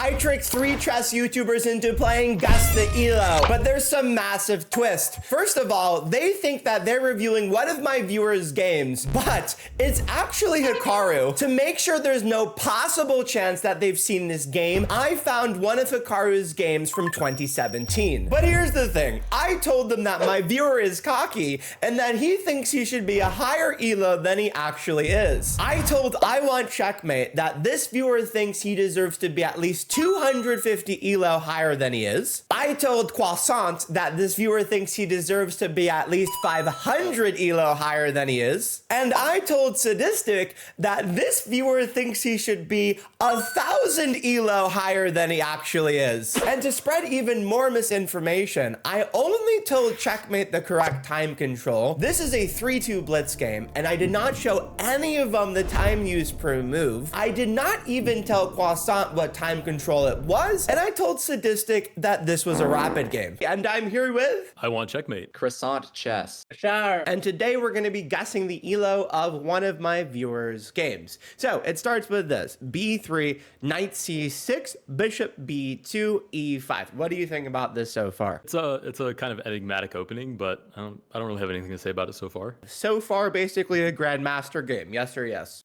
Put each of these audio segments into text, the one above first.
I tricked 3 chess YouTubers into playing Guess the Elo, but there's some massive twist. First of all, they think that they're reviewing one of my viewers' games, but it's actually Hikaru. To make sure there's no possible chance that they've seen this game, I found one of Hikaru's games from 2017. But here's the thing. I told them that my viewer is cocky and that he thinks he should be a higher elo than he actually is. I told I Want Checkmate that this viewer thinks he deserves to be at least 250 elo higher than he is. I told Croissant that this viewer thinks he deserves to be at least 500 elo higher than he is. And I told Sadistic that this viewer thinks he should be 1,000 elo higher than he actually is. And to spread even more misinformation, I only told Checkmate the correct time control. This is a 3-2 blitz game, and I did not show any of them the time used per move. I did not even tell Croissant what time control it was, and I told Sadistic that this was a rapid game. And I'm here with I Want Checkmate. Croissant chess. Sure. and today we're going to be guessing the elo of one of my viewers' games. So it starts with this: b3, knight c6, bishop b2, e5. What do you think about this so far? It's a kind of enigmatic opening, but I don't really have anything to say about it so far. So far, basically a grandmaster game. Yes or yes?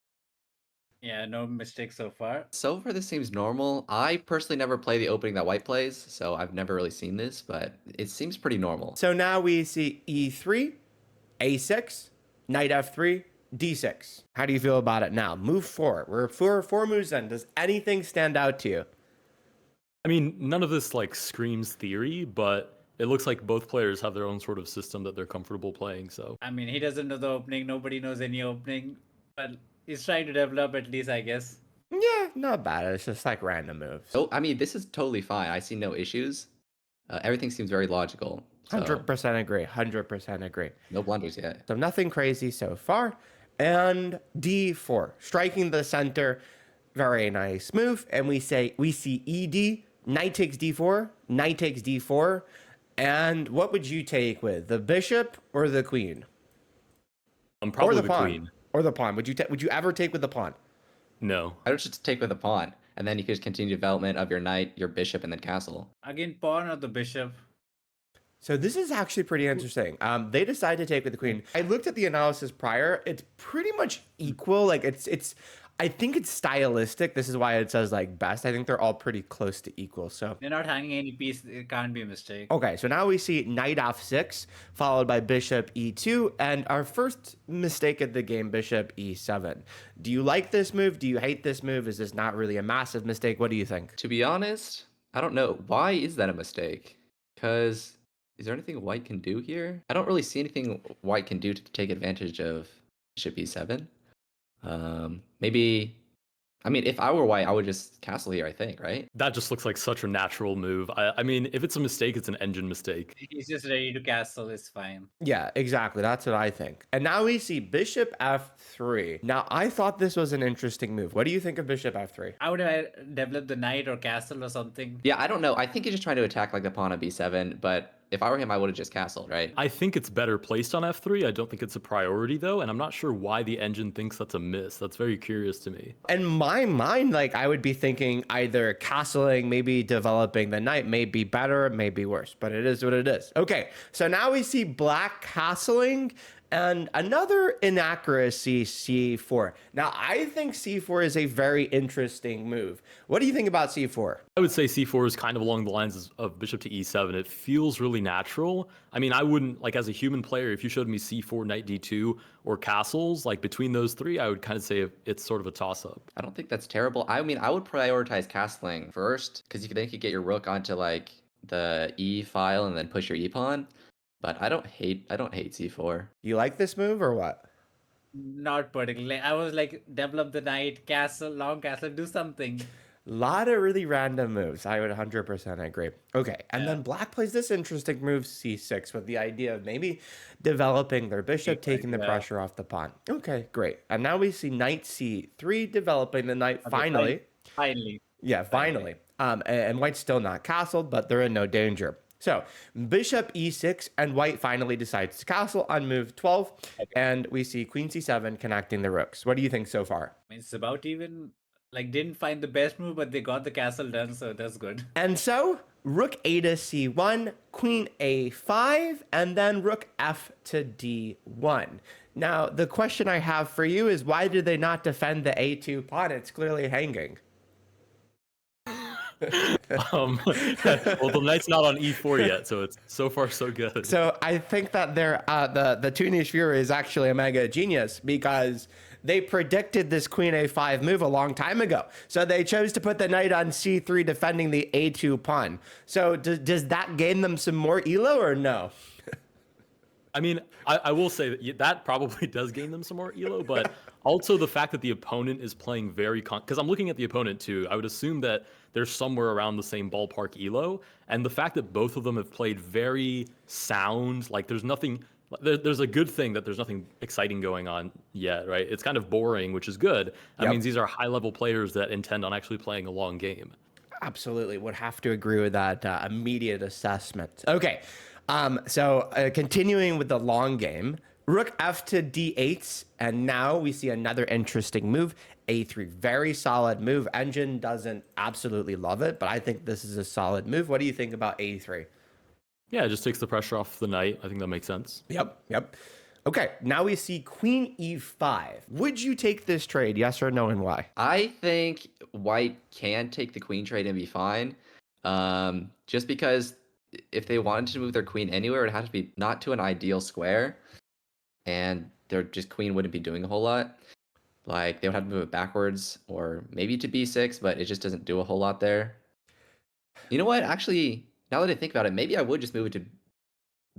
Yeah, no mistakes so far. So far, this seems normal. I personally never play the opening that white plays, so I've never really seen this, but it seems pretty normal. So now we see e3, a6, knight f3, d6. How do you feel about it now? Move forward. We're four moves in. Does anything stand out to you? I mean, none of this like screams theory, but it looks like both players have their own sort of system that they're comfortable playing. So I mean, he doesn't know the opening. Nobody knows any opening. But he's trying to develop at least, I guess. Yeah, not bad. It's just like random moves. So, I mean, this is totally fine. I see no issues. Everything seems very logical. So 100% agree. 100% agree. no blunders yet. So nothing crazy so far. And d4, striking the center. Very nice move. And we see ed, knight takes d4, knight takes d4. And what would you take with, the bishop or the queen? probably or the pawn. queen. Or the pawn. Would you ever take with the pawn? No. I would just take with a pawn, and then you could just continue development of your knight, your bishop, and then castle. Again, pawn or the bishop. So this is actually pretty interesting. They decided to take with the queen. I looked at the analysis prior. It's pretty much equal. Like it's I think it's stylistic. This is why it says like best. I think they're all pretty close to equal. So They're not hanging any piece. It can't be a mistake. okay, so now we see knight f6 followed by bishop e2 and our first mistake of the game, bishop e7. Do you like this move? Do you hate this move? Is this not really a massive mistake? What do you think? To be honest, I don't know. Why is that a mistake? Because is there anything white can do here? I don't really see anything white can do to take advantage of bishop e7. Maybe, I mean, if I were white, I would just castle here, I think, right? That just looks like such a natural move. I mean, if it's a mistake, it's an engine mistake. He's just ready to castle. It's fine. Yeah, exactly. That's what I think. And now we see bishop f3. Now, I thought this was an interesting move. What do you think of bishop f3? I would have developed the knight or castle or something. Yeah, I don't know. I think he's just trying to attack like the pawn on b7, but if I were him, I would have just castled, right? I think it's better placed on f3. I don't think it's a priority though, and I'm not sure why the engine thinks that's a miss. That's very curious to me. In my mind, like I would be thinking either castling, maybe developing the knight may be better, may be worse, but it is what it is. Okay, so now we see black castling and another inaccuracy, c4. Now, I think c4 is a very interesting move. What do you think about c4? I would say c4 is kind of along the lines of bishop to e7. It feels really natural. I mean, I wouldn't, like as a human player, if you showed me c4, knight d2, or castles, like between those three, I would kind of say it's sort of a toss-up. I don't think that's terrible. I mean, I would prioritize castling first, because then you could get your rook onto like the e file and then push your e pawn. But I don't hate c4. You like this move or what? Not particularly. I was like, develop the knight, castle, long castle, do something. Lot of really random moves. I would 100% agree. Okay, and then black plays this interesting move, c6, with the idea of maybe developing their bishop, taking the pressure off the pawn. Okay, great. And now we see knight c3, developing the knight finally. Finally. Yeah, finally. And white's still not castled, but they're in no danger. So bishop e6, and white finally decides to castle on move 12, and we see queen c7 connecting the rooks. What do you think so far? I mean, it's about even. like didn't find the best move, but they got the castle done, so that's good. And so, rook a to c1, queen a5, and then rook f to d1. Now, the question I have for you is, why did they not defend the a2 pawn? It's clearly hanging. Well, the knight's not on e4 yet, so it's so far so good. So I think that the Toonish viewer is actually a mega genius, because they predicted this queen a5 move a long time ago. So they chose to put the knight on c3 defending the a2 pawn. So does that gain them some more elo or no? I mean, I will say that that probably does gain them some more elo, but also the fact that the opponent is playing very because I'm looking at the opponent too. I would assume that they're somewhere around the same ballpark elo, and the fact that both of them have played very sound, like there's nothing. There's a good thing that there's nothing exciting going on yet, right? It's kind of boring, which is good. That means these are high-level players that intend on actually playing a long game. Absolutely, would have to agree with that immediate assessment. Okay, so continuing with the long game, rook f to d8, and now we see another interesting move, a3. Very solid move. Engine doesn't absolutely love it, but I think this is a solid move. What do you think about a3? Yeah, it just takes the pressure off the knight. I think that makes sense. Yep. Okay, now we see queen e5. Would you take this trade, yes or no, and why? I think white can take the queen trade and be fine. Just because if they wanted to move their queen anywhere, it would have to be not to an ideal square, and their just queen wouldn't be doing a whole lot. Like they would have to move it backwards or maybe to b6, but it just doesn't do a whole lot there. You know what? Actually, now that I think about it, maybe I would just move it to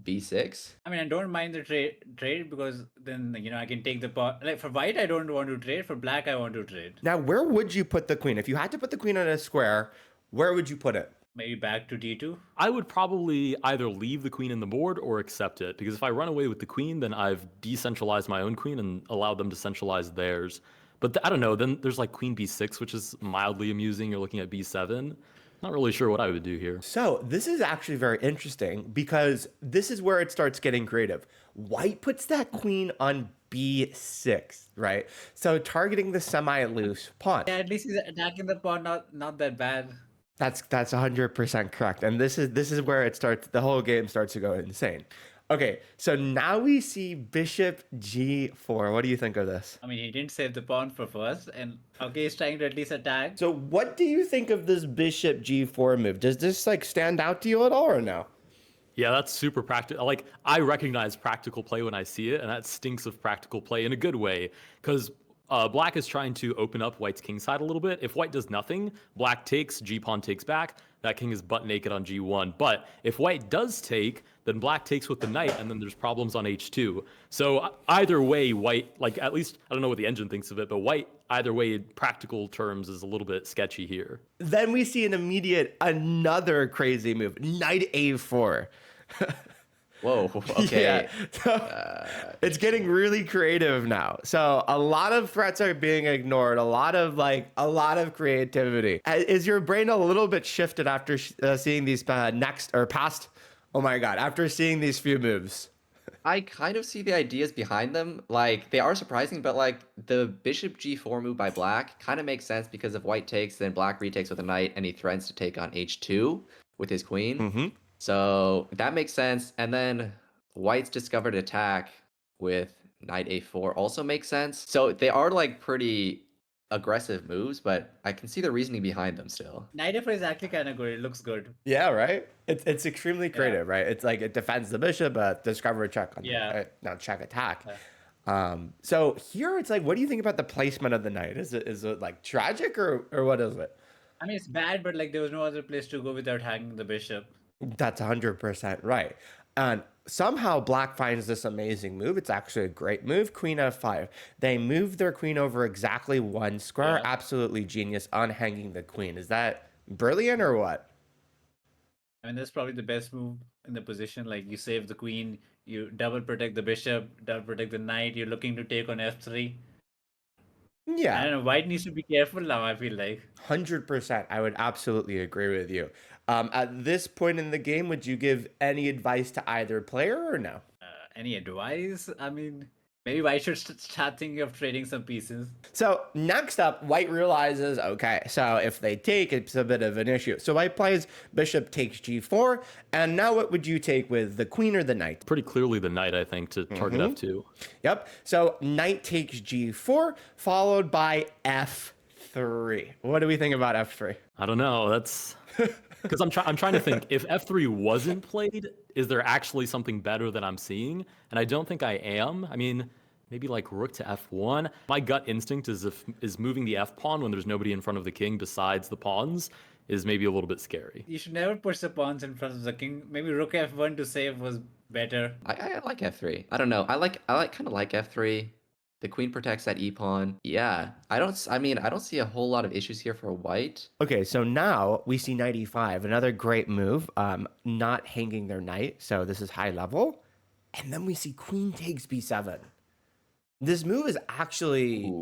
b6. I mean, I don't mind the trade because then I can take the pawn. Like for white, I don't want to trade. For black, I want to trade. Now, where would you put the queen? If you had to put the queen on a square, where would you put it? Maybe back to d2. I would probably either leave the queen in the board or accept it, because if I run away with the queen, then I've decentralized my own queen and allowed them to centralize theirs. But I don't know, then there's like queen b6, which is mildly amusing. You're looking at b7. Not really sure what I would do here. So this is actually very interesting, because this is where it starts getting creative. White puts that queen on b6, right? So targeting the semi-loose pawn. Yeah, at least he's attacking the pawn, not that bad. That's 100% correct. And this is where it starts, the whole game starts to go insane. Okay, so now we see bishop g4. What do you think of this? I mean, he didn't save the pawn for first, and okay, he's trying to at least attack. So what do you think of this bishop g4 move? Does this like stand out to you at all or no? Yeah, that's super practical. Like, I recognize practical play when I see it, and that stinks of practical play in a good way, because black is trying to open up white's king side a little bit. If white does nothing, black takes, g-pawn takes back, that king is butt naked on g1. But if white does take, then black takes with the knight, and then there's problems on h2. So either way, white, like at least, I don't know what the engine thinks of it, but white, either way, practical terms, is a little bit sketchy here. Then we see another crazy move, knight a4. Whoa, okay. Yeah. So, it's getting really creative now. So a lot of threats are being ignored. A lot of creativity. Is your brain a little bit shifted after seeing these after seeing these few moves? I kind of see the ideas behind them. Like, they are surprising, but like the bishop g4 move by black kind of makes sense, because if white takes, then black retakes with a knight, and he threatens to take on h2 with his queen. Mm-hmm. So that makes sense. And then white's discovered attack with knight a4 also makes sense. So they are like pretty aggressive moves, but I can see the reasoning behind them still. Knight f4 is actually kind of good. It looks good. Yeah, right? It's extremely creative, right? It's like it defends the bishop, but discover check on check attack. Yeah. So here it's like, what do you think about the placement of the knight? Is it like tragic or what is it? I mean, it's bad, but like there was no other place to go without hanging the bishop. That's 100% right. And somehow black finds this amazing move. It's actually a great move. Queen f5. They move their queen over exactly one square. Yeah. Absolutely genius on hanging the queen. Is that brilliant or what? I mean, that's probably the best move in the position. Like, you save the queen, you double protect the bishop, double protect the knight. You're looking to take on f3. Yeah. I don't know. White needs to be careful now, I feel like. 100%. I would absolutely agree with you. At this point in the game, would you give any advice to either player or no? Any advice? I mean, Maybe white should start thinking of trading some pieces. So next up, white realizes, okay, so if they take, it's a bit of an issue. So white plays bishop takes g4, and now what would you take with the queen or the knight? Pretty clearly the knight, I think, to target f2. Yep. So knight takes g4, followed by f3. What do we think about f3? I don't know. That's because I'm trying to think, if f3 wasn't played, is there actually something better that I'm seeing? And I don't think I am. I mean, maybe like rook to f1. My gut instinct is moving the f pawn when there's nobody in front of the king besides the pawns is maybe a little bit scary. You should never push the pawns in front of the king. Maybe rook f1 to save was better. I like f3. I don't know. I kind of like f3. The queen protects that e pawn. Yeah, I don't see a whole lot of issues here for white. Okay, so now we see knight e5, another great move, not hanging their knight, so this is high level. And then we see queen takes b7. This move is actually,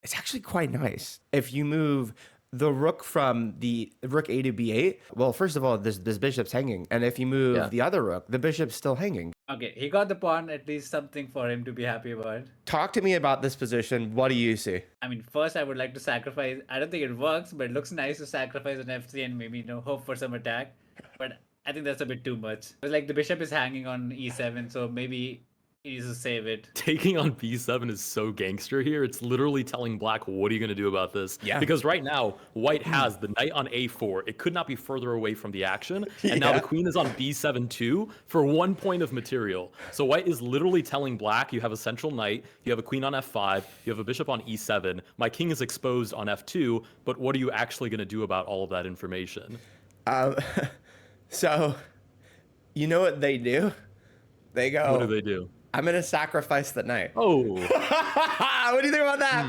it's actually quite nice. If you move the rook from the rook a to b8, well, first of all, this bishop's hanging. And if you move the other rook, the bishop's still hanging. Okay, he got the pawn, at least something for him to be happy about. Talk to me about this position. What do you see? I mean, first I would like to sacrifice. I don't think it works, but it looks nice to sacrifice an f3 and maybe hope for some attack. But I think that's a bit too much. It's like the bishop is hanging on e7, so maybe he needs to save it. Taking on b7 is so gangster here. It's literally telling black, what are you going to do about this? Yeah. Because right now, white has the knight on a4. It could not be further away from the action. And now the queen is on b7 too for 1 point of material. So white is literally telling black, you have a central knight, you have a queen on f5, you have a bishop on e7. My king is exposed on f2, but what are you actually going to do about all of that information? So, you know what they do? They go, What do they do? I'm going to sacrifice the knight. Oh. What do you think about that?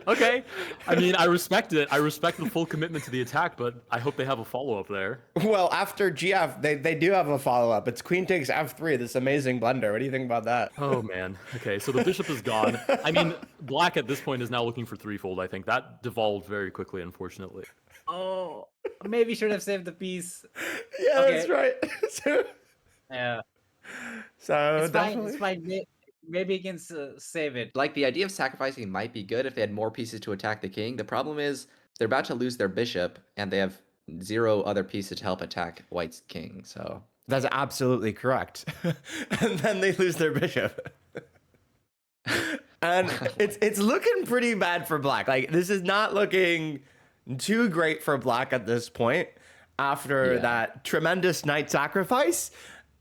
Okay. I mean, I respect it. I respect the full commitment to the attack, but I hope they have a follow-up there. Well, after GF, they do have a follow-up. It's queen takes f3, this amazing blunder. What do you think about that? Oh, man. Okay, so the bishop is gone. I mean, black at this point is now looking for threefold, I think. That devolved very quickly, unfortunately. Oh, maybe should have saved the piece. Yeah, Okay. that's right. Yeah. So It's fine. definitely. It's fine. Maybe he can save it. Like, the idea of sacrificing might be good if they had more pieces to attack the king. The problem is they're about to lose their bishop, and they have 0 other pieces to help attack white's king. So That's absolutely correct. And then they lose their bishop. And it's looking pretty bad for black. Like, this is not looking too great for black at this point after that tremendous knight sacrifice.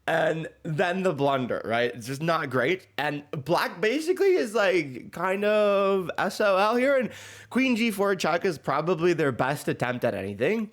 And then the blunder, right? It's just not great. And black basically is like kind of SOL here. And queen g4 check is probably their best attempt at anything.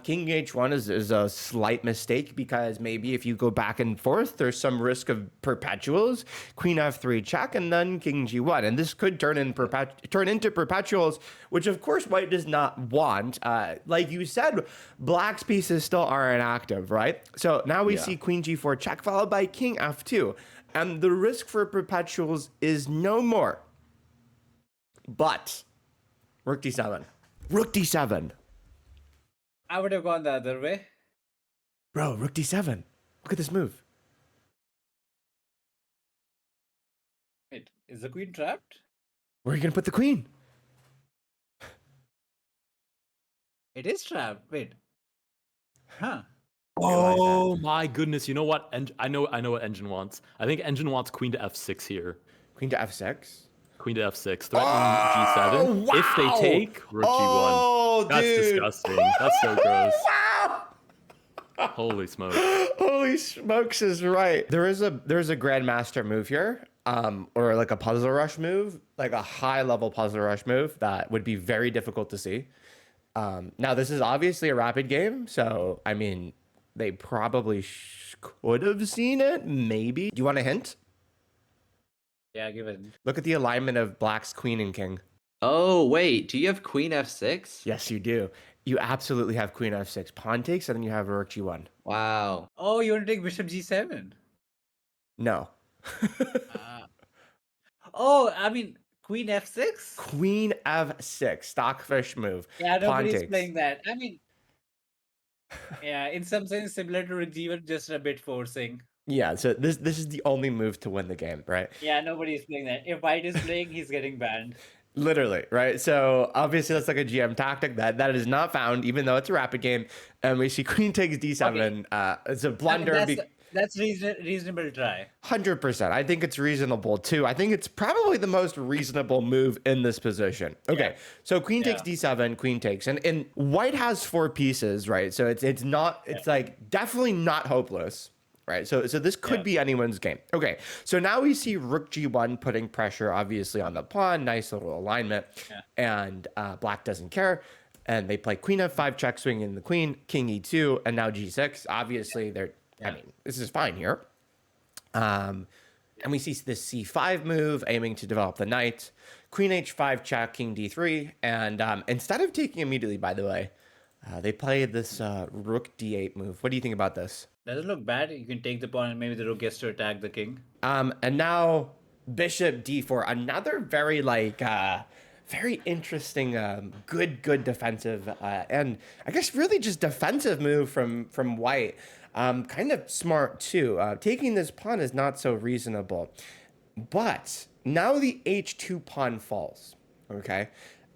King h1 is a slight mistake because maybe if you go back and forth, there's some risk of perpetuals. Queen f3 check and then king g1. And this could turn into perpetuals, which of course white does not want. Like you said, black's pieces still are inactive, right? So now we see queen g4 check followed by king f2. And the risk for perpetuals is no more. But rook d7. Rook d7. I would have gone the other way. Bro, rook d7. Look at this move. Wait, is the queen trapped? Where are you going to put the queen? It is trapped. Wait. Huh. Oh my goodness! You know what? I know what Engine wants. I think Engine wants queen to f6 here. Queen to f6. Queen to f6. Threaten g7. Wow. If they take rook Oh, g1. That's dude. disgusting. That's so gross. Wow. Holy smoke. Holy smokes is right. There's a grandmaster move here. Or like a puzzle rush move, like a high level puzzle rush move that would be very difficult to see. Now this is obviously a rapid game, so I mean, they probably could have seen it, maybe. Do you want a hint? Yeah, give it. Look at the alignment of black's queen and king. oh wait, do you have queen f6? Yes, you do. You absolutely have queen f6. Pawn takes, and then you have rook g1. Wow. Oh, you want to take bishop g7? No. Oh, I mean, queen f6? Queen f6, stockfish move. Yeah, Pawn nobody's takes. playing that. I mean, yeah, in some sense similar to g1, just a bit forcing. Yeah, so this is the only move to win the game, right? Yeah, nobody's playing that. If white is playing, he's getting banned. Literally, right? So obviously that's like a GM tactic that is not found, even though it's a rapid game. And we see queen takes d7. It's a I mean, blunder. that's reasonable try. 100%. I think it's reasonable too. I think it's probably the most reasonable move in this position. Okay, so queen takes d7, queen takes, and white has 4 pieces, right? So it's not, it's like definitely not hopeless. Right, so this could be anyone's game. Okay, so now we see rook g1 putting pressure, obviously, on the pawn. Nice little alignment, and black doesn't care, and they play queen f5 check, swinging the queen, king e2, and now g6. Obviously, they're. I mean, this is fine here. And we see this c5 move, aiming to develop the knight. Queen h5 check, king d3, and instead of taking immediately, by the way, they play this rook d8 move. What do you think about this? Doesn't look bad. You can take the pawn and maybe the rook gets to attack the king. And now bishop d4, another very very interesting, good defensive, and I guess really just defensive move from white. Kind of smart too. Taking this pawn is not so reasonable, but now the h2 pawn falls. Okay,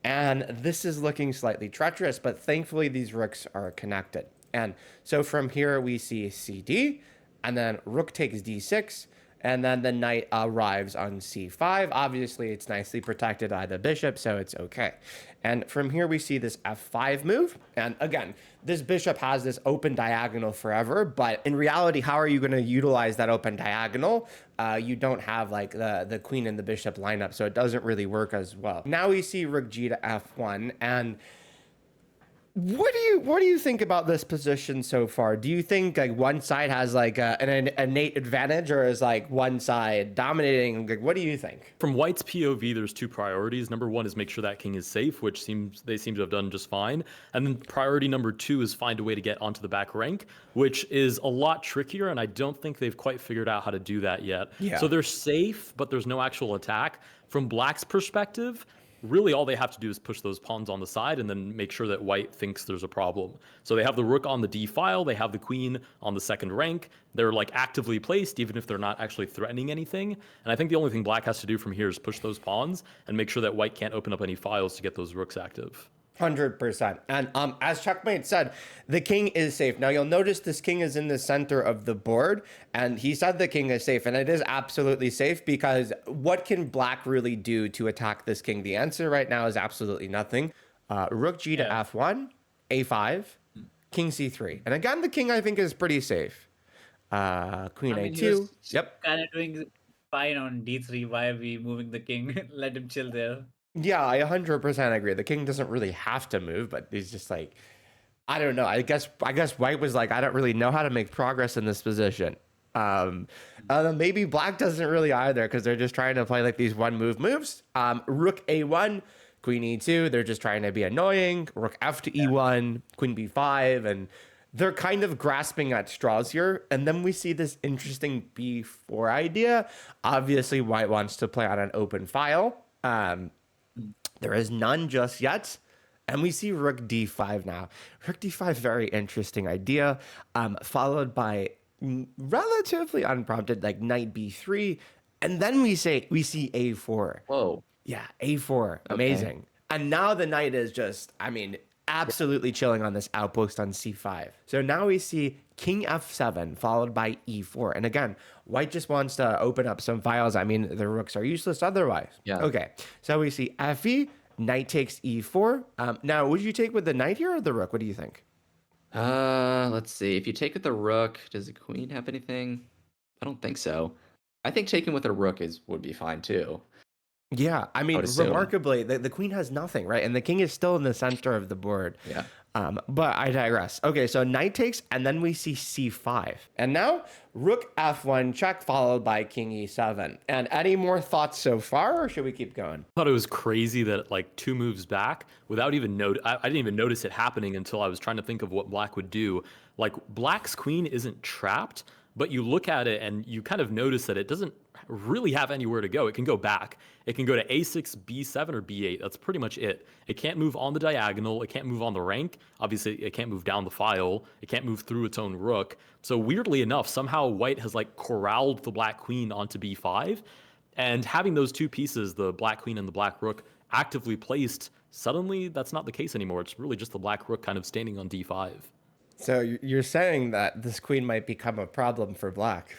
and this is looking slightly treacherous, but thankfully these rooks are connected. And so from here we see cd, and then rook takes d6, and then the knight arrives on c5. Obviously, it's nicely protected by the bishop, so it's okay. And from here we see this f5 move. And again, this bishop has this open diagonal forever, but in reality, how are you going to utilize that open diagonal? You don't have like the queen and the bishop lineup, so it doesn't really work as well. Now we see rook g to f1, and what do you think about this position so far? Do you think like one side has like an innate advantage, or is like one side dominating? Like, what do you think? From white's POV, there's 2 priorities. Number 1 is make sure that king is safe, which they seem to have done just fine. And then priority number 2 is find a way to get onto the back rank, which is a lot trickier, and I don't think they've quite figured out how to do that yet. Yeah. So they're safe, but there's no actual attack. From black's perspective, really all they have to do is push those pawns on the side and then make sure that white thinks there's a problem. So they have the rook on the d file, they have the queen on the second rank. They're like actively placed, even if they're not actually threatening anything. And I think the only thing black has to do from here is push those pawns and make sure that white can't open up any files to get those rooks active. 100%. And as Checkmate said, the king is safe. Now you'll notice this king is in the center of the board, and he said the king is safe, and it is absolutely safe, because what can black really do to attack this king? The answer right now is absolutely nothing. Rook g to f1, a5, king c3. And again, the king I think is pretty safe. Queen a2. Yep. Kind of doing fine on d3. Why are we moving the king? Let him chill there. Yeah, I 100% agree. The king doesn't really have to move, but he's just like, I don't know. I guess white was like, I don't really know how to make progress in this position. Maybe black doesn't really either, because they're just trying to play like these one move moves. Rook a1, queen e2. They're just trying to be annoying. Rook f to e1, queen b5, and they're kind of grasping at straws here. And then we see this interesting b4 idea. Obviously, white wants to play on an open file. There is none just yet. And we see rook d5 now. Rook d5, very interesting idea, followed by relatively unprompted, like knight b3. And then we see a4. Whoa. Yeah, a4. Amazing. Okay. And now the knight is just, I mean, absolutely chilling on this outpost on c5. So now we see king f7 followed by e4. And again, white just wants to open up some files. I mean, the rooks are useless otherwise. Yeah. Okay, so we see fe, knight takes e4. Now, would you take with the knight here or the rook? What do you think? Let's see. If you take with the rook, does the queen have anything? I don't think so. I think taking with a rook would be fine too. Yeah, I mean, remarkably, the queen has nothing, right? And the king is still in the center of the board. Yeah. But I digress. Okay, so knight takes, and then we see c5. And now, rook f1 check, followed by king e7. And any more thoughts so far, or should we keep going? I thought it was crazy that like 2 moves back, without even I didn't even notice it happening until I was trying to think of what black would do. Like, black's queen isn't trapped, but you look at it and you kind of notice that it doesn't really have anywhere to go. It can go back. It can go to a6, b7, or b8. That's pretty much it. It can't move on the diagonal. It can't move on the rank. Obviously, it can't move down the file. It can't move through its own rook. So weirdly enough, somehow white has like corralled the black queen onto b5. And having those two pieces, the black queen and the black rook, actively placed, suddenly that's not the case anymore. It's really just the black rook kind of standing on d5. So you're saying that this queen might become a problem for black.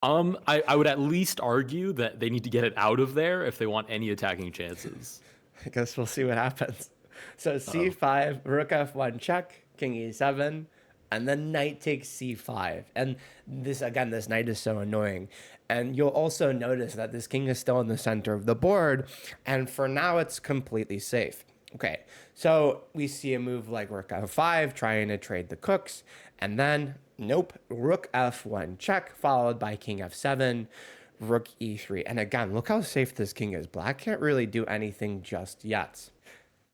I would at least argue that they need to get it out of there if they want any attacking chances. I guess we'll see what happens. So c5, rook f1 check, king e7, and then knight takes c5. And this, again, this knight is so annoying. And you'll also notice that this king is still in the center of the board, and for now it's completely safe. Okay, so we see a move like rook f5, trying to trade the cooks, and then, nope, rook f1 check, followed by king f7, rook e3. And again, look how safe this king is. Black can't really do anything just yet.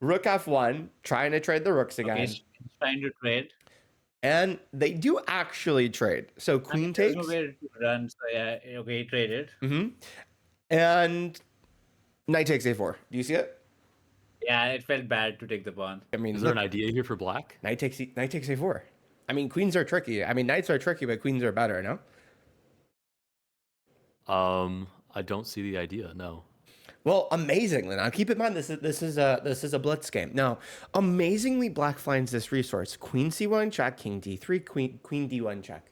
Rook f1, trying to trade the rooks again. Okay, he's trying to trade. And they do actually trade. So queen takes. There's no way to run, so yeah, okay, he traded. And knight takes a4. Do you see it? Yeah, it felt bad to take the pawn. I mean, Is there an idea here for black? knight takes a4. I mean, queens are tricky. I mean, knights are tricky, but queens are better, no? I don't see the idea, no. Well, amazingly, now keep in mind this is a blitz game. Now, amazingly, black finds this resource: queen c1 check, king d3, queen d1 check,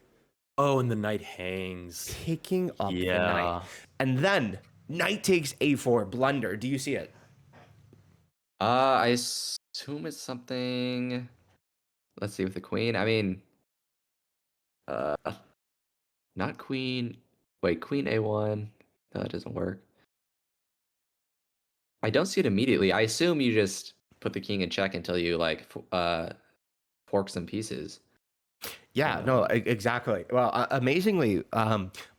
Oh, and the knight hangs. picking up the Yeah. knight, and then knight takes a4, blunder. Do you see it? I assume it's something. Let's see with the queen. I mean, not queen. Wait, queen a1. No, that doesn't work. I don't see it immediately. I assume you just put the king in check until you like fork some pieces. Yeah, no, exactly. Well, amazingly,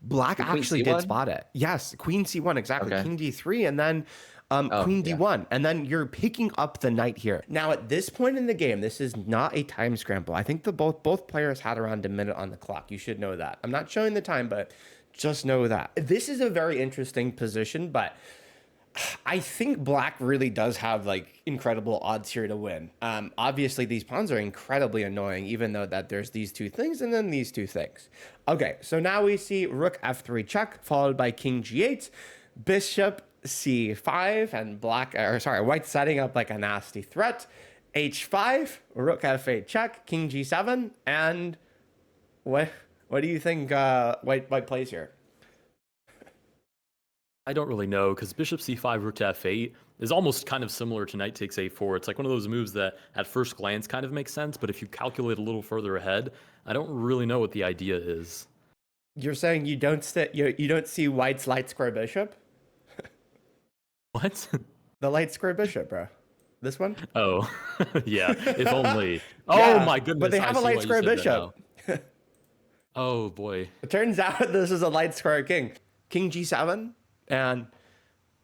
black Queen actually did C1? spot it. Yes, queen c1, exactly. Okay. King d3, and then queen yeah. d1, and then you're picking up the knight here. Now, at this point in the game, this is not a time scramble. I think both players had around a minute on the clock. You should know that. I'm not showing the time, but just know that. This is a very interesting position, but I think black really does have like incredible odds here to win. Obviously, these pawns are incredibly annoying, even though that there's these two things and then these two things. Okay, so now we see rook f3 check, followed by king g8, bishop c5, and white setting up like a nasty threat. h5, rook f8 check, king g7, and what do you think white plays here? I don't really know, because bishop c5, rook to f8 is almost kind of similar to knight takes a4. It's like one of those moves that at first glance kind of makes sense, but if you calculate a little further ahead, I don't really know what the idea is. You're saying you don't see white's light square bishop? What? The light square bishop, bro. This one? Oh, yeah, if only. Yeah, Oh my goodness. but they I have a see light why you square said that bishop. now. Oh boy. It turns out this is a light square king. King g7. And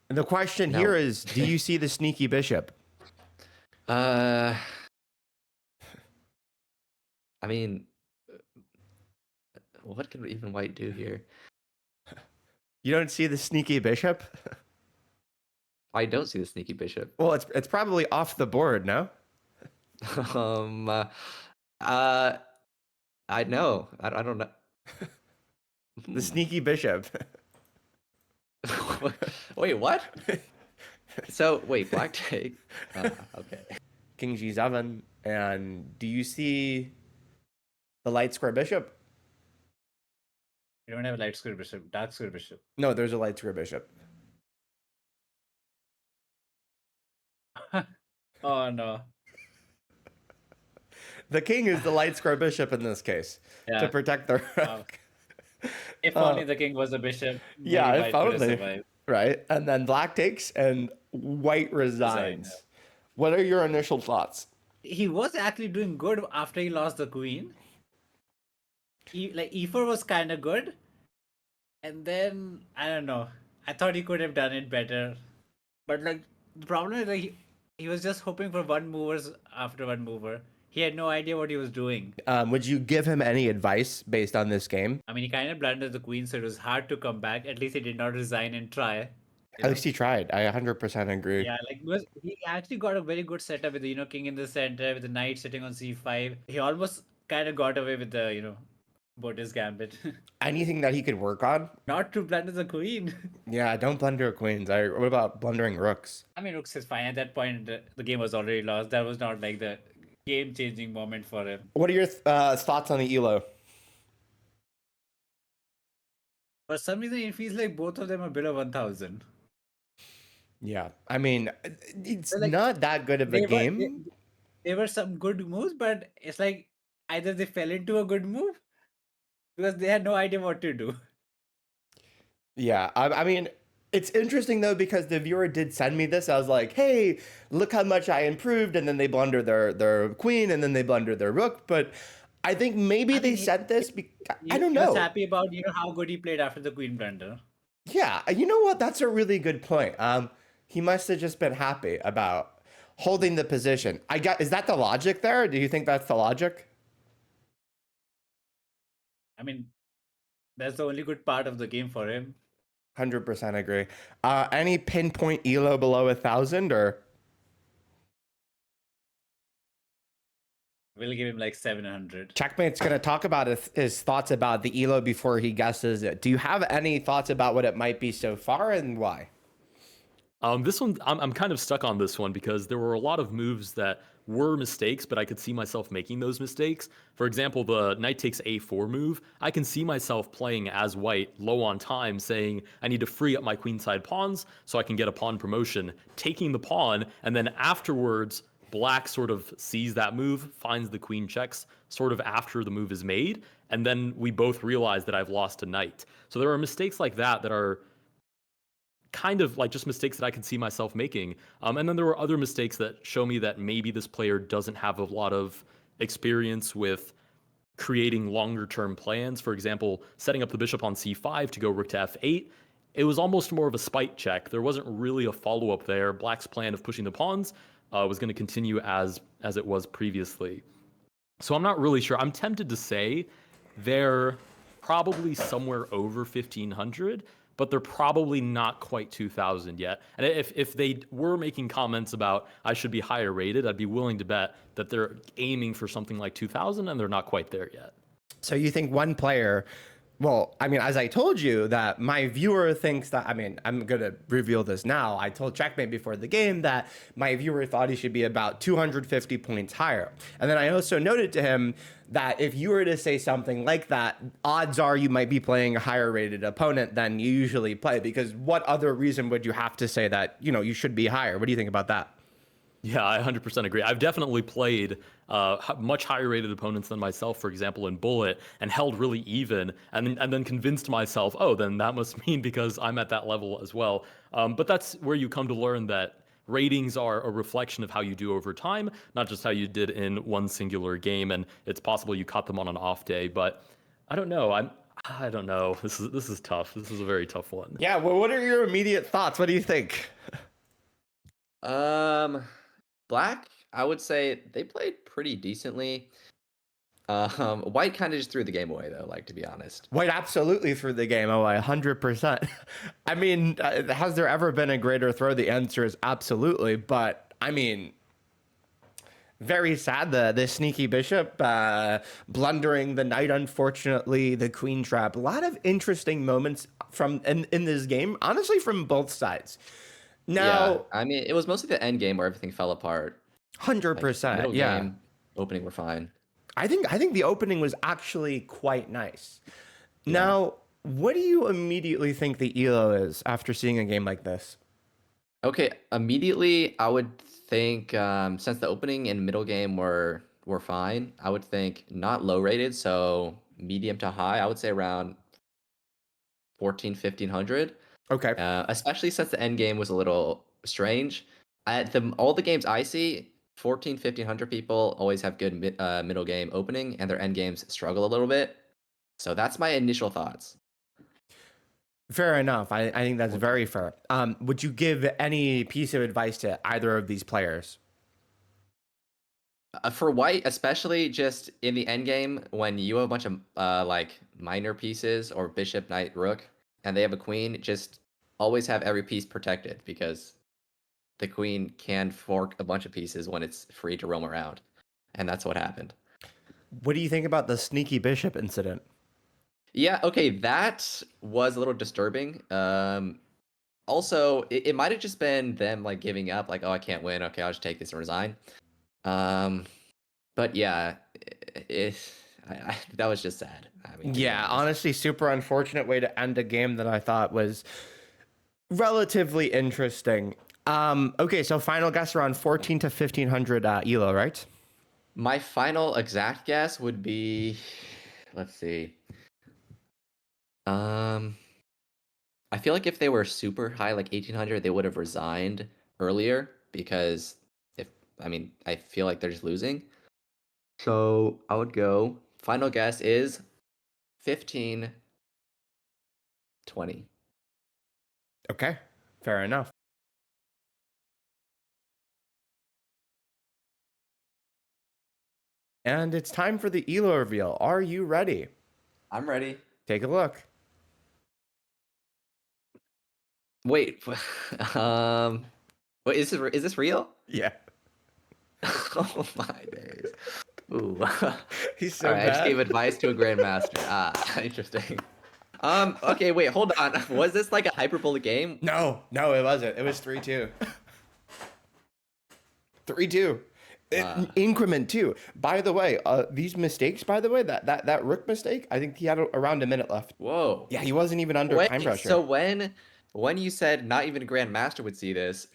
the question No. here is, do you see the sneaky bishop? I mean, what could even white do here? You don't see the sneaky bishop? I don't see the sneaky bishop. Well, it's probably off the board, no? I know. I don't know. The sneaky bishop. Wait, what? So wait, black take. Okay. King g7. And do you see the light square bishop? You don't have a light square bishop, dark square bishop. No, there's a light square bishop. Oh no. The king is the light square bishop in this case to Yeah. protect the Wow. rook. If only the king was a bishop. Yeah, maybe if white could have only. survived. Right? And then black takes and white resigns. Resigns. What are your initial thoughts? He was actually doing good after he lost the queen. Like e4 was kind of good, and then I don't know. I thought he could have done it better, but like the problem is like he was just hoping for one movers after one mover. he had no idea what he was doing. Would you give him any advice based on this game? I mean, he kind of blundered the queen, so it was hard to come back. At least he did not resign and try. At least he tried. I 100% agree. Yeah, like because he actually got a very good setup with the king in the center with the knight sitting on c5. He almost kind of got away with the Botis gambit. Anything that he could work on? Not to blunder the queen. Yeah, don't blunder queens. What about blundering rooks? I mean, rooks is fine. At that point, the game was already lost. That was not like the game-changing moment for him. What are your thoughts on the elo? For some reason, it feels like both of them are below 1,000. Yeah, I mean, it's Like, not that good of a game. There were some good moves, but it's like either they fell into a good move because they had no idea what to do. Yeah, I mean, it's interesting though because the viewer did send me this. I was like, hey, look how much I improved, and then they blunder their queen, and then they blunder their rook. But I think maybe they sent this because I don't He know. was happy about how good he played after the queen blunder. Yeah, you know what? That's a really good point. He must have just been happy about holding the position. Is that the logic there? Do you think that's the logic? I mean, that's the only good part of the game for him. 100% agree. Any pinpoint elo below 1,000 or? We'll give him like 700. Checkmate's going to talk about his thoughts about the elo before he guesses it. Do you have any thoughts about what it might be so far and why? This one, I'm kind of stuck on this one because there were a lot of moves that were mistakes, but I could see myself making those mistakes. For example, the knight takes a4 move. I can see myself playing as white, low on time, saying I need to free up my queenside pawns so I can get a pawn promotion, taking the pawn, and then afterwards, black sort of sees that move, finds the queen checks sort of after the move is made, and then we both realize that I've lost a knight. So there are mistakes like that that are kind of like just mistakes that I could see myself making. And then there were other mistakes that show me that maybe this player doesn't have a lot of experience with creating longer term plans. For example, setting up the bishop on c5 to go rook to f8. It was almost more of a spite check. There wasn't really a follow-up there. Black's plan of pushing the pawns was going to continue as it was previously. So I'm not really sure. I'm tempted to say they're probably somewhere over 1,500, but they're probably not quite 2,000 yet. And if they were making comments about I should be higher rated, I'd be willing to bet that they're aiming for something like 2,000 and they're not quite there yet. So you think one player, well, I mean, as I told you that my viewer thinks that, I mean, I'm going to reveal this now. I told Checkmate before the game that my viewer thought he should be about 250 points higher. And then I also noted to him that if you were to say something like that, odds are you might be playing a higher rated opponent than you usually play, because what other reason would you have to say that, you should be higher? What do you think about that? Yeah, I 100% agree. I've definitely played much higher rated opponents than myself, for example, in Bullet, and held really even, and then convinced myself, oh, then that must mean because I'm at that level as well. But that's where you come to learn that ratings are a reflection of how you do over time, not just how you did in one singular game, and it's possible you caught them on an off day, but I don't know. I don't know. This is tough. This is a very tough one. Yeah, well, what are your immediate thoughts? What do you think? Black, I would say they played pretty decently. White kind of just threw the game away, though, like, to be honest. White absolutely threw the game away, 100%. I mean, has there ever been a greater throw? The answer is absolutely. But, I mean, very sad, the sneaky bishop, blundering the knight, unfortunately, the queen trap. A lot of interesting moments in this game, honestly, from both sides. Now, Yeah, I mean, it was mostly the end game where everything fell apart. 100%, Middle yeah. game, opening were fine. I think the opening was actually quite nice. Now, what do you immediately think the elo is after seeing a game like this? Okay, immediately I would think since the opening and middle game were fine, I would think not low rated, so medium to high. I would say around 1,500. Okay. Especially since the end game was a little strange. All the games I see, 1,500 people always have good middle game opening, and their end games struggle a little bit. So that's my initial thoughts. Fair enough. I think that's very fair. Would you give any piece of advice to either of these players? For white, especially just in the end game, when you have a bunch of like minor pieces or bishop, knight, rook, and they have a queen, just always have every piece protected because the queen can fork a bunch of pieces when it's free to roam around, and that's what happened. What do you think about the sneaky bishop incident? Yeah, okay, that was a little disturbing. Also, it might have just been them like giving up, like, oh, I can't win. Okay, I'll just take this and resign. But yeah, that was just sad. I mean, to be Yeah, honest. honestly, super unfortunate way to end a game that I thought was relatively interesting. Okay, so final guess around 14 to 1500 elo, right? My final exact guess would be, let's see. Um, I feel like if they were super high, like 1800, they would have resigned earlier because I mean, I feel like they're just losing. So I would go, final guess is 15, 20. Okay, fair enough. And it's time for the elo reveal. Are you ready? I'm ready. Take a look. Wait, wait, is this real? Yeah, Oh my days. Ooh. he's so All right, I just bad. gave advice to a grandmaster. Ah, interesting. Okay, wait, hold on. Was this like a hyperbolic game? No, it wasn't. It was 3-2. 3-2. Increment 2. By the way, these mistakes, by the way, that rook mistake, I think he had around a minute left. Whoa. Yeah, he wasn't even under Wait, time pressure. so when you said not even a grandmaster would see this,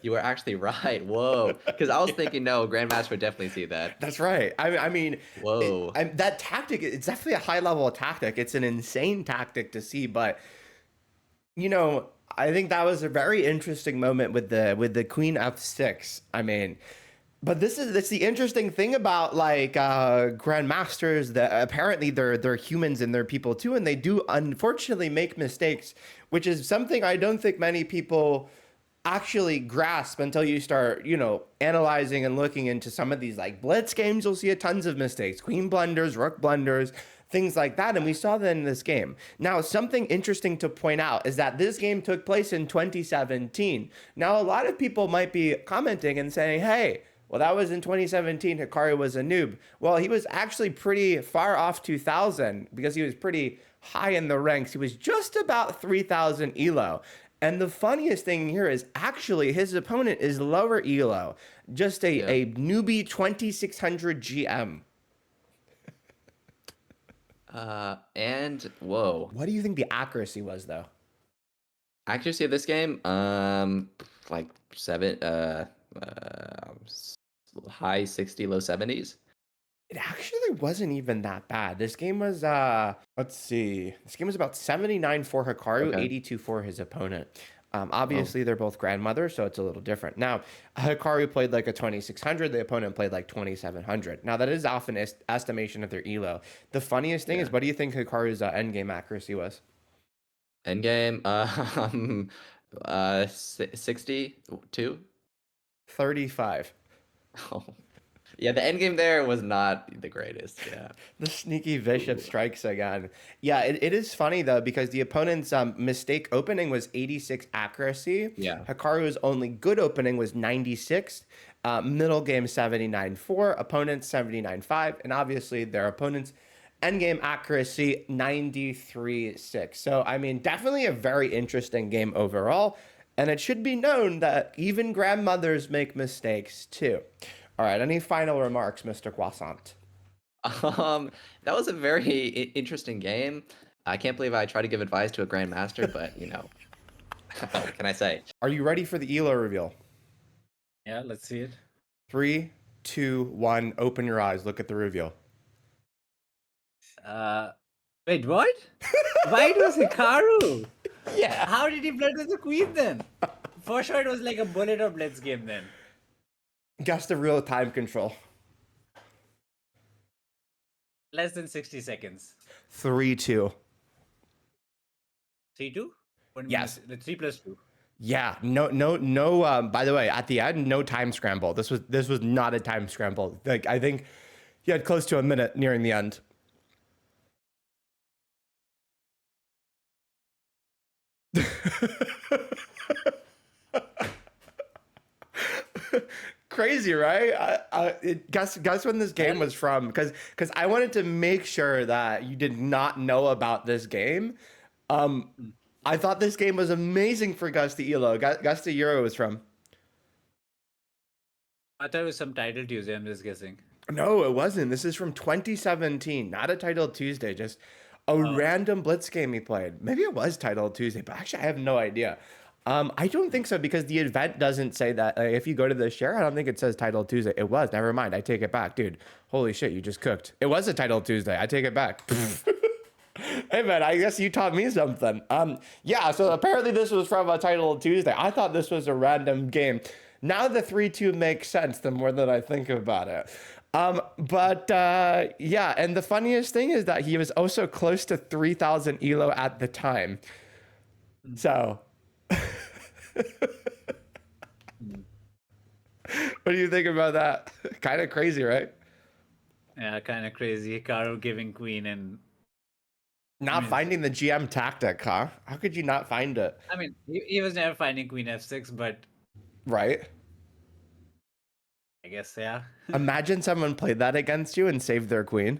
you were actually right. Whoa. Because I was thinking, no, grandmaster would definitely see that. That's right. I mean, Whoa. that tactic, it's definitely a high level tactic. It's an insane tactic to see, but you know, I think that was a very interesting moment with the queen f6. I mean, but that's the interesting thing about like grandmasters, that apparently they're humans and they're people too, and they do unfortunately make mistakes, which is something I don't think many people actually grasp until you start, analyzing and looking into some of these like blitz games. You'll see a tons of mistakes, queen blunders, rook blunders, things like that, and we saw that in this game. Now, something interesting to point out is that this game took place in 2017. Now, a lot of people might be commenting and saying, hey, well, that was in 2017. Hikaru was a noob. Well, he was actually pretty far off 2000 because he was pretty high in the ranks. He was just about 3000 elo. And the funniest thing here is actually his opponent is lower elo, just a newbie 2600 GM. And whoa. What do you think the accuracy was, though? Accuracy of this game, like high 60, low 70s. It actually wasn't even that bad. This game was, let's see. This game was about 79 for Hikaru, Okay. 82 for his opponent. Obviously, they're both grandmothers, so it's a little different. Now, Hikaru played like a 2600. The opponent played like 2700. Now, that is often estimation of their elo. The funniest thing is, what do you think Hikaru's endgame accuracy was? Endgame, 62? 35. Oh. Yeah, the endgame there was not the greatest. Yeah. The sneaky bishop strikes again. Yeah, it is funny though, because the opponent's mistake opening was 86 accuracy. Yeah. Hikaru's only good opening was 96. Middle game 79-4, opponent's 79-5, and obviously their opponent's endgame accuracy 93-6. So I mean, definitely a very interesting game overall. And it should be known that even grandmothers make mistakes too. All right, any final remarks, Mr. Croissant? That was a very interesting game. I can't believe I tried to give advice to a grandmaster, but what can I say? Are you ready for the elo reveal? Yeah, let's see it. 3, 2, 1. Open your eyes. Look at the reveal. Wait, what? Why it was Hikaru? Yeah. How did he blunder the queen then? For sure, it was like a bullet or blitz game then. Guess the real time control. Less than 60 seconds. 3, 2. 3-2? Yes. The 3+2. Yeah, no. By the way, at the end, no time scramble. This was not a time scramble. Like I think you had close to a minute nearing the end. Crazy, right? Guess when this game was from? Because I wanted to make sure that you did not know about this game. I thought this game was amazing for Gus the Elo. Gus the Euro was from. I thought it was some title Tuesday. I'm just guessing. No, it wasn't. This is from 2017, not a Titled Tuesday, just a random Blitz game he played. Maybe it was Titled Tuesday, but actually I have no idea. I don't think so because the event doesn't say that. If you go to the share, I don't think it says Titled Tuesday. It was. Never mind. I take it back, dude. Holy shit, you just cooked. It was a Titled Tuesday. I take it back. Hey man, I guess you taught me something. Yeah, so apparently this was from a Titled Tuesday. I thought this was a random game. Now the 3-2 makes sense the more that I think about it. Yeah, and the funniest thing is that he was also close to 3,000 elo at the time. So what do you think about that? Kind of crazy, right? Yeah, kind of crazy. Hikaru giving queen and Not finding the GM tactic, huh? How could you not find it? I mean, he was never finding queen f6, but Right? I guess yeah. Imagine someone played that against you and saved their queen.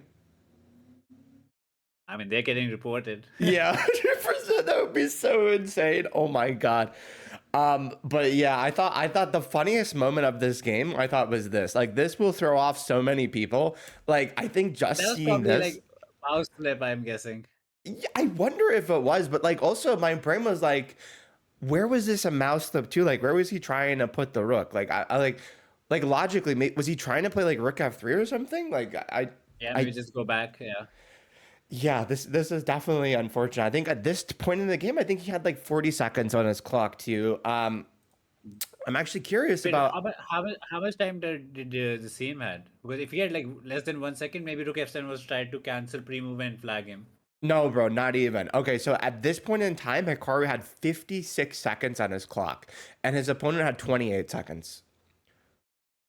I mean, they're getting reported. Yeah, 100%. That would be so insane. Oh my god. But yeah, I thought the funniest moment of this game, I thought was this. Like this will throw off so many people. Like I think just That was seeing probably this. like mouse flip, I'm guessing. Yeah, I wonder if it was, but like also my brain was like, where was this a mouse flip to? Like where was he trying to put the rook? Like I like logically, was he trying to play like rook f3 or something? Like Yeah, maybe just go back. Yeah. Yeah, this is definitely unfortunate. I think at this point in the game, I think he had like 40 seconds on his clock too. I'm actually curious Wait, about. how much time did the same had? Because if he had like less than 1 second, maybe Rook F7 was tried to cancel pre-move and flag him. No, bro, not even. Okay, so at this point in time, Hikaru had 56 seconds on his clock, and his opponent had 28 seconds.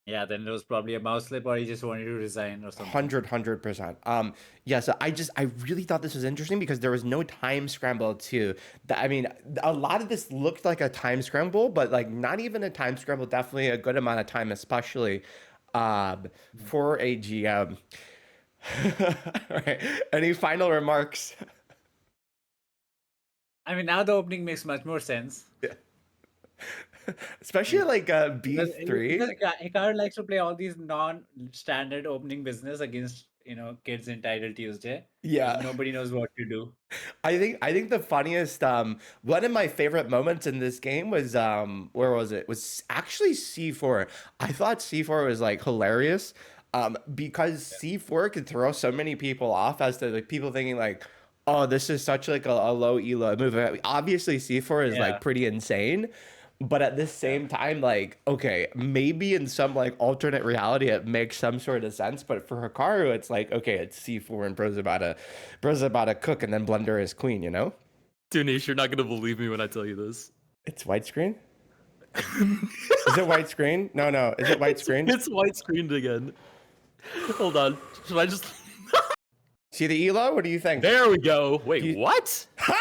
Yeah, then it was probably a mouse slip, or he just wanted to resign or something. 100%. Yeah, so I really thought this was interesting because there was no time scramble too. I mean, a lot of this looked like a time scramble, but like not even a time scramble, definitely a good amount of time, especially for a GM. All right. Any final remarks? I mean, now the opening makes much more sense. Yeah. Especially like B3. Because Hikaru likes to play all these non-standard opening business against kids in Title Tuesday. Yeah. Nobody knows what to do. I think the funniest one of my favorite moments in this game was where was it? Was actually C4. I thought C4 was like hilarious. Because C4 could throw so many people off as to like people thinking like, oh, this is such like a low elo move. Obviously C4 is like pretty insane. But at the same time, like, okay, maybe in some like alternate reality, it makes some sort of sense. But for Hikaru, it's like, okay, it's C4 and bro's about to cook and then blunder his queen, you know? Dunish, you're not gonna believe me when I tell you this. It's widescreen? Is it widescreen? No. Is it widescreen? It's widescreened again. Hold on. Should I just See the elo? What do you think? There we go. Wait, what? Ha!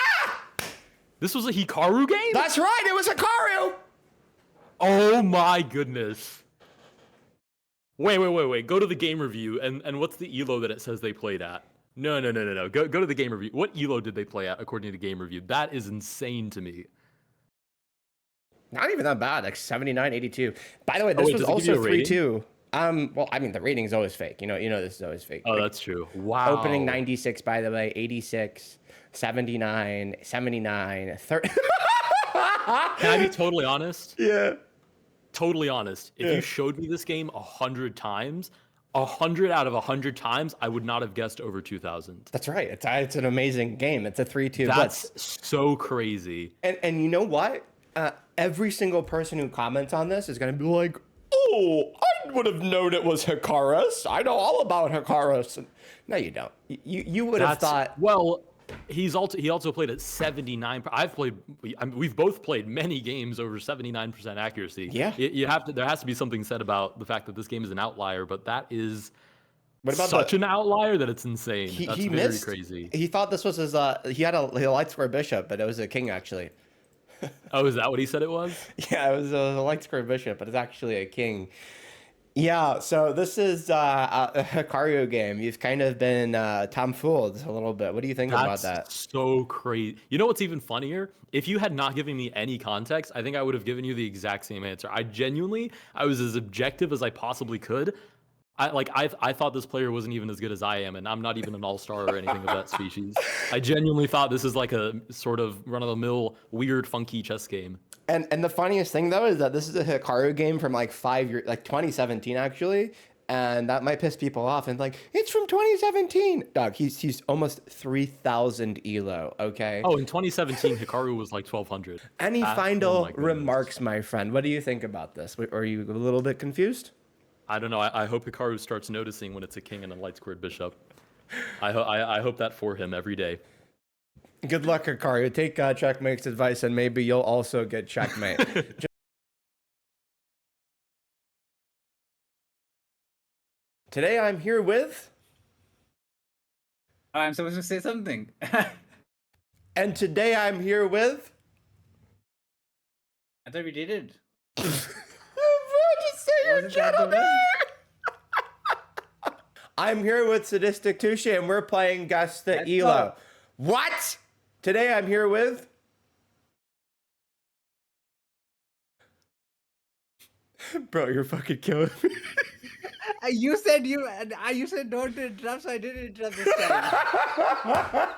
This was a Hikaru game? That's right, it was Hikaru! Oh my goodness. Wait. Go to the game review and what's the elo that it says they played at? No. Go to the game review. What elo did they play at according to the game review? That is insane to me. Not even that bad, like 79, 82. By the way, this was also 3-2. Well, I mean, the rating's always fake. You know, this is always fake. Oh, that's true. Wow. Opening 96, by the way, 86, 79, 79, 30. Can I be totally honest? Yeah. Totally honest. If you showed me this game 100 times, 100 out of 100 times, I would not have guessed over 2,000. That's right. It's an amazing game. It's a 3-2. That's so crazy. And you know what? Every single person who comments on this is going to be like, oh, I would have known it was Hikaru. I know all about Hikaru. No, you don't. You would have thought. Well, he also played at 79. We've both played many games over 79% accuracy. Yeah. There has to be something said about the fact that this game is an outlier, but that is What about such an outlier that it's insane. That's he very missed. crazy. He thought this was his. He had a light square bishop, but it was a king actually. Oh, is that what he said it was? Yeah, it was a light square bishop, but it's actually a king. Yeah, so this is a Hikaru game. You've kind of been tomfooled a little bit. What do you think about that? That's so crazy. You know what's even funnier? If you had not given me any context, I think I would have given you the exact same answer. I was as objective as I possibly could. I thought this player wasn't even as good as I am, and I'm not even an all-star or anything of that species. I genuinely thought this is like a sort of run-of-the-mill, weird, funky chess game. And the funniest thing though is that this is a Hikaru game from like 2017 actually, and that might piss people off. And like, it's from 2017. Dog, he's almost 3,000 elo. Okay. Oh, in 2017, Hikaru was like 1,200. Any Oh final my goodness. remarks, my friend? What do you think about this? Are you a little bit confused? I don't know. I hope Hikaru starts noticing when it's a king and a light squared bishop. I hope that for him every day. Good luck, Hikaru. Take Checkmate's advice, and maybe you'll also get checkmate. Today I'm here with, I'm supposed to say something. and today I'm here with. I thought we did it. Just say your Wasn't that the gentleman. way? I'm here with Sadistic Touche, and we're playing Guess the Let's Elo. go. What? Today I'm here with. Bro, you're fucking killing me. You said don't interrupt, so I didn't interrupt this time.